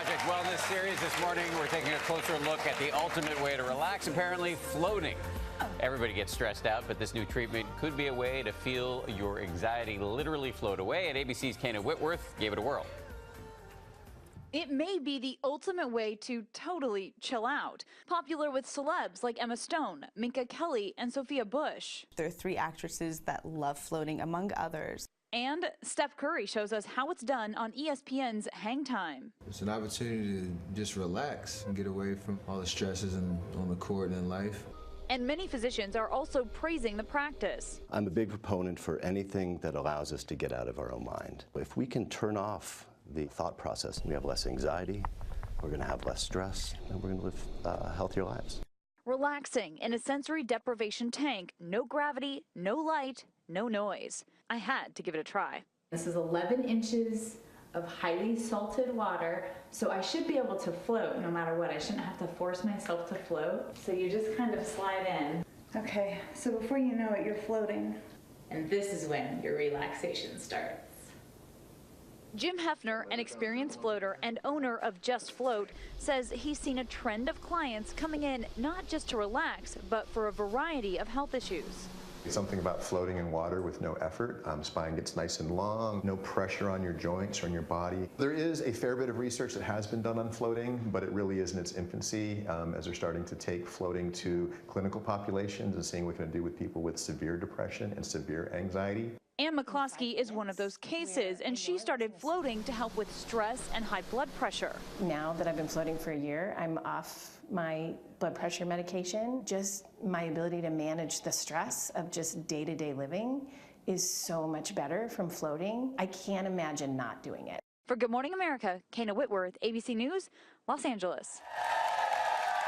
Project Wellness series. This morning, we're taking a closer look at the ultimate way to relax, apparently floating. Everybody gets stressed out, but this new treatment could be a way to feel your anxiety literally float away. And ABC's Kana Whitworth gave it a whirl. It may be the ultimate way to totally chill out. Popular with celebs like Emma Stone, Minka Kelly, and Sophia Bush. There are 3 actresses that love floating, among others. And Steph Curry shows us how it's done on ESPN's Hang Time. It's an opportunity to just relax and get away from all the stresses on the court and in life. And many physicians are also praising the practice. I'm a big proponent for anything that allows us to get out of our own mind. If we can turn off the thought process, we have less anxiety, we're going to have less stress, and we're going to live healthier lives. Relaxing in a sensory deprivation tank, no gravity, no light, no noise. I had to give it a try. This is 11 inches of highly salted water, so I should be able to float no matter what. I shouldn't have to force myself to float. So you just kind of slide in. Okay, so before you know it, you're floating. And this is when your relaxation starts. Jim Hefner, an experienced floater and owner of Just Float, says he's seen a trend of clients coming in not just to relax, but for a variety of health issues. Something about floating in water with no effort. Spine gets nice and long, no pressure on your joints or on your body. There is a fair bit of research that has been done on floating, but it really is in its infancy as they're starting to take floating to clinical populations and seeing what it can do with people with severe depression and severe anxiety. Ann McCloskey is one of those cases, and she started floating to help with stress and high blood pressure. Now that I've been floating for a year, I'm off my blood pressure medication. Just my ability to manage the stress of just day-to-day living is so much better from floating. I can't imagine not doing it. For Good Morning America, Kana Whitworth, ABC News, Los Angeles.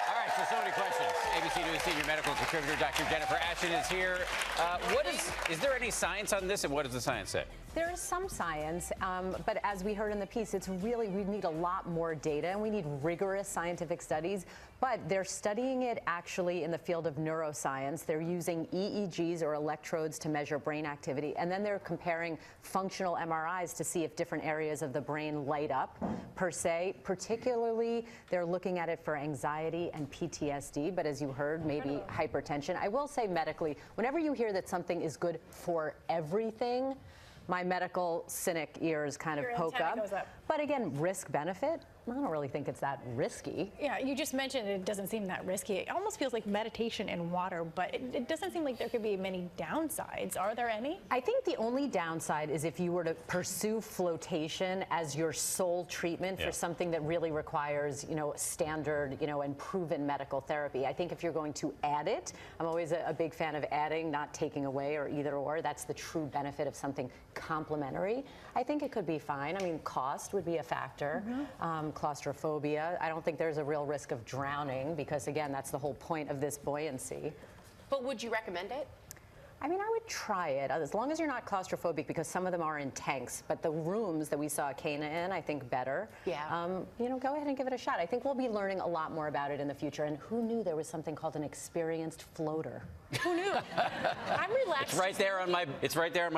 All right, so many questions. ABC News senior medical contributor Dr. Jennifer Ashton is here. Is there any science on this, and what does the science say? There is some science, but as we heard in the piece, we need a lot more data, and we need rigorous scientific studies. But they're studying it actually in the field of neuroscience. They're using EEGs or electrodes to measure brain activity, and then they're comparing functional MRIs to see if different areas of the brain light up per se. Particularly, they're looking at it for anxiety and PTSD, but as you heard, maybe hypertension. I will say medically, whenever you hear that something is good for everything, my medical cynic ears kind of poke up. But again, risk benefit, I don't really think it's that risky. Yeah, you just mentioned it doesn't seem that risky. It almost feels like meditation in water, but it doesn't seem like there could be many downsides. Are there any? I think the only downside is if you were to pursue flotation as your sole treatment for something that really requires, standard, and proven medical therapy. I think if you're going to add it, I'm always a big fan of adding, not taking away or either or. That's the true benefit of something complementary. I think it could be fine. I mean, cost would be a factor. Claustrophobia. I don't think there's a real risk of drowning because, again, that's the whole point of this buoyancy. But would you recommend it? I mean, I would try it, as long as you're not claustrophobic, because some of them are in tanks. But the rooms that we saw Kana in, I think better. Yeah. Go ahead and give it a shot. I think we'll be learning a lot more about it in the future. And who knew there was something called an experienced floater? Who knew? I'm relaxed. It's right there on my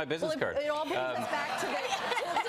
business card. It all brings us back to the